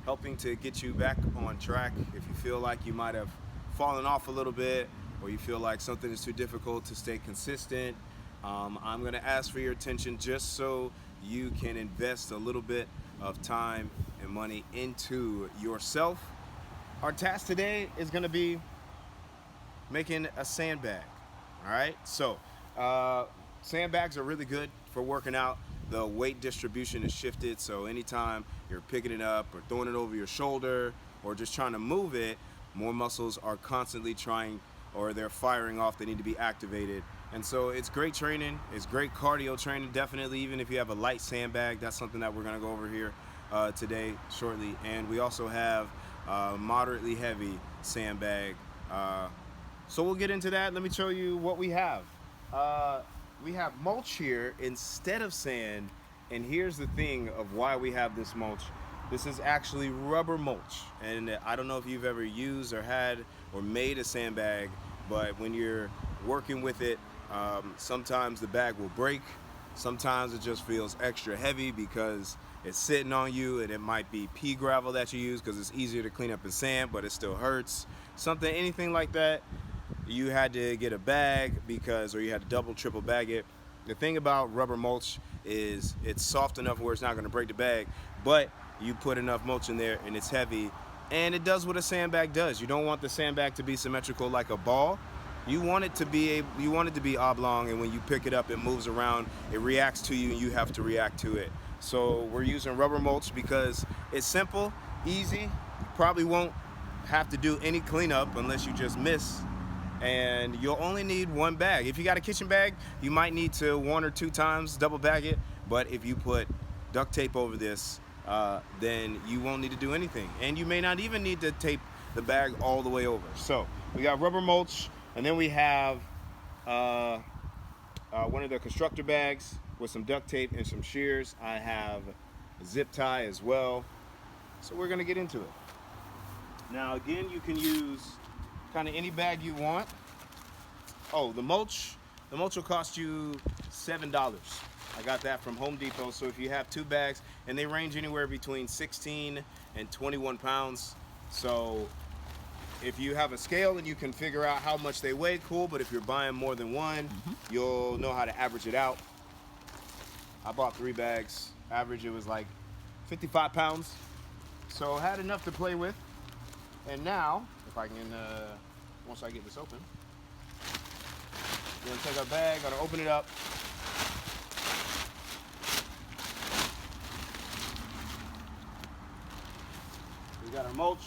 helping to get you back on track. If you feel like you might have fallen off a little bit, or you feel like something is too difficult to stay consistent, I'm going to ask for your attention just so you can invest a little bit of time and money into yourself. Our task today is going to be making a sandbag. All right, so sandbags are really good for working out. The weight distribution is shifted, so anytime you're picking it up or throwing it over your shoulder or just trying to move it, more muscles are constantly trying, or they're firing off. They need to be activated. And so it's great training. It's great cardio training, definitely. Even if you have a light sandbag, that's something that we're going to go over here today shortly. And we also have moderately heavy sandbag. So we'll get into that. Let me show you what we have. We have mulch here instead of sand. And here's the thing of why we have this mulch. This is actually rubber mulch. And I don't know if you've ever used or had or made a sandbag, but when you're working with it, sometimes the bag will break. Sometimes it just feels extra heavy because it's sitting on you, and it might be pea gravel that you use because it's easier to clean up than sand, but it still hurts. Anything like that, you had to get a bag or you had to double, triple bag it. The thing about rubber mulch is it's soft enough where it's not going to break the bag, but you put enough mulch in there and it's heavy, and it does what a sandbag does. You don't want the sandbag to be symmetrical like a ball. You want it to be oblong, and when you pick it up, it moves around, it reacts to you, and you have to react to it. So we're using rubber mulch because it's simple, easy. You probably won't have to do any cleanup unless you just miss, and you'll only need one bag. If you got a kitchen bag, you might need to 1 or 2 times double bag it, but if you put duct tape over this, then you won't need to do anything, and you may not even need to tape the bag all the way over. So we got rubber mulch, and then we have one of the Constructor bags with some duct tape and some shears. I have a zip tie as well. So we're gonna get into it. Now again, you can use kind of any bag you want. Oh, the mulch will cost you $7. I got that from Home Depot. So if you have 2 bags, and they range anywhere between 16 and 21 pounds. So if you have a scale and you can figure out how much they weigh, cool. But if you're buying more than one, you'll know how to average it out. I bought 3 bags. Average, it was like 55 pounds. So I had enough to play with. And now, if I can, once I get this open, we're gonna take our bag, gonna open it up. We got our mulch.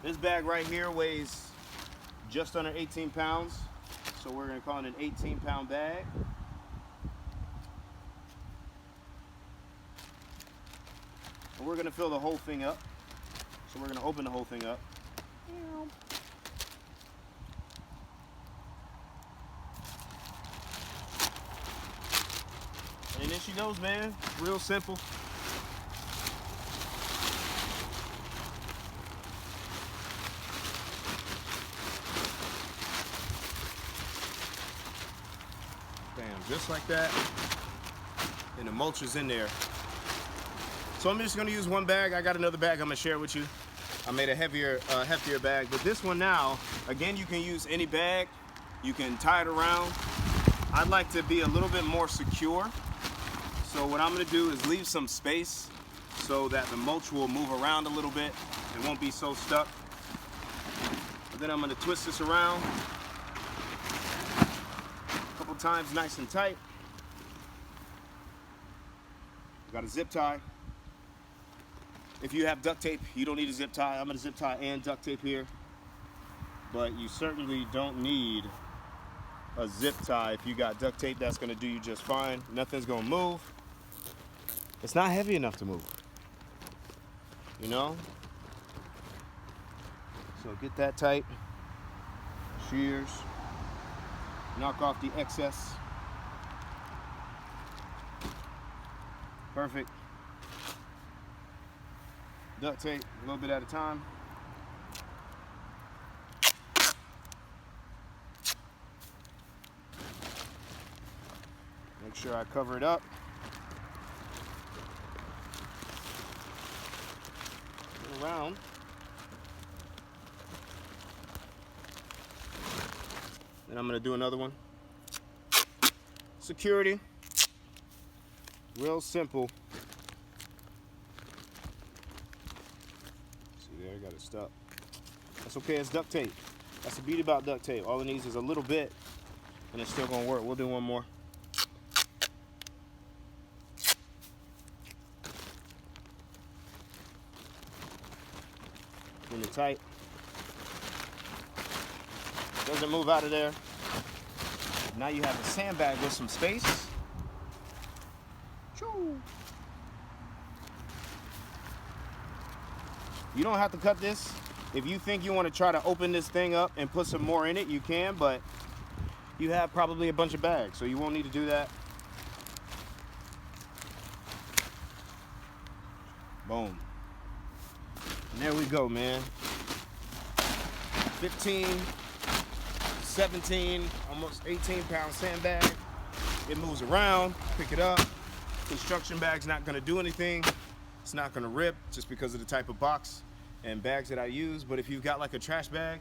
This bag right here weighs just under 18 pounds. So we're gonna call it an 18-pound bag. And we're gonna fill the whole thing up. So we're gonna open the whole thing up. And then she goes, man. Real simple. Bam, just like that. And the mulch is in there. So I'm just gonna use one bag. I got another bag I'm gonna share with you. I made a heftier bag, but this one now, again, you can use any bag. You can tie it around. I'd like to be a little bit more secure. So what I'm gonna do is leave some space so that the mulch will move around a little bit. It won't be so stuck. And then I'm gonna twist this around a couple times, nice and tight. Got a zip tie. If you have duct tape, you don't need a zip tie. I'm gonna zip tie and duct tape here. But you certainly don't need a zip tie. If you got duct tape, that's gonna do you just fine. Nothing's gonna move. It's not heavy enough to move, you know? So get that tight. Shears. Knock off the excess. Perfect. Duct tape, a little bit at a time. Make sure I cover it up. around. Then I'm gonna do another one. Security. Real simple. See there, got it stuck. That's okay, it's duct tape. That's the beauty about duct tape. All it needs is a little bit and it's still gonna work. We'll do one more. In it tight. Doesn't move out of there. Now you have a sandbag with some space. Choo. You don't have to cut this. If you think you want to try to open this thing up and put some more in it, you can, but you have probably a bunch of bags, so you won't need to do that. Boom. And there we go, man. 15, 17, almost 18-pound sandbag. It moves around, pick it up. Construction bag's not gonna do anything. It's not gonna rip just because of the type of box and bags that I use. But if you've got like a trash bag,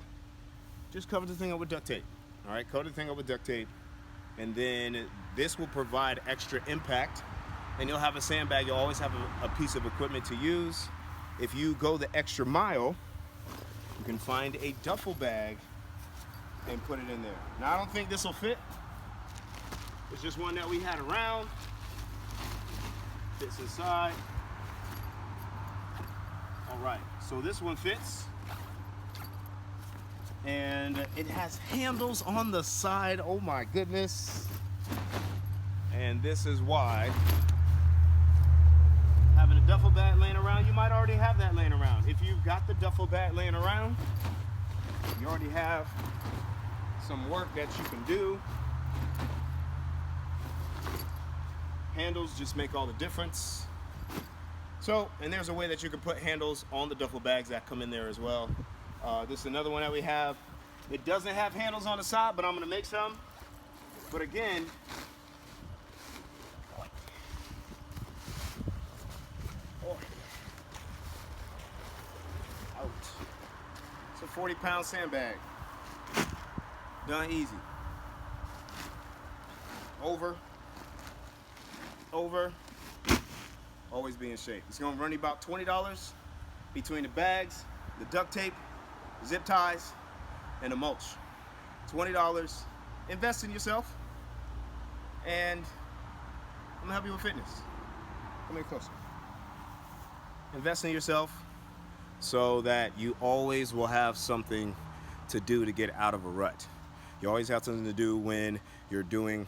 just cover the thing up with duct tape. All right, cover the thing up with duct tape. And then this will provide extra impact. And you'll have a sandbag, you'll always have a piece of equipment to use. If you go the extra mile, you can find a duffel bag and put it in there. Now, I don't think this will fit. It's just one that we had around. Fits inside. All right, so this one fits. And it has handles on the side. Oh my goodness. And this is why having a duffel bag laying around, you might already have that laying around. If you've got the duffel bag laying around, you already have some work that you can do. Handles just make all the difference. So, and there's a way that you can put handles on the duffel bags that come in there as well. This is another one that we have. It doesn't have handles on the side, but I'm gonna make some. But again, out. It's a 40-pound sandbag. Done easy. Over. Always be in shape. It's gonna run you about $20 between the bags, the duct tape, zip ties, and the mulch. $20. Invest in yourself, and I'm gonna help you with fitness. Come in closer. Invest in yourself so that you always will have something to do to get out of a rut. You always have something to do when you're doing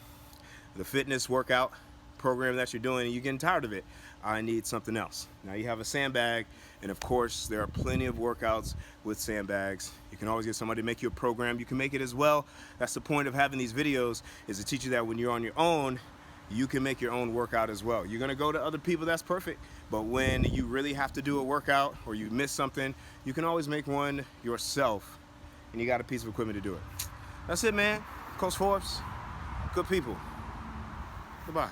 the fitness workout program that you're doing and you're getting tired of it. I need something else. Now you have a sandbag, and of course there are plenty of workouts with sandbags. You can always get somebody to make you a program. You can make it as well. That's the point of having these videos, is to teach you that when you're on your own, you can make your own workout as well. You're gonna go to other people, that's perfect. But when you really have to do a workout or you miss something, you can always make one yourself, and you got a piece of equipment to do it. That's it, man. Coach Forbes, good people. Goodbye.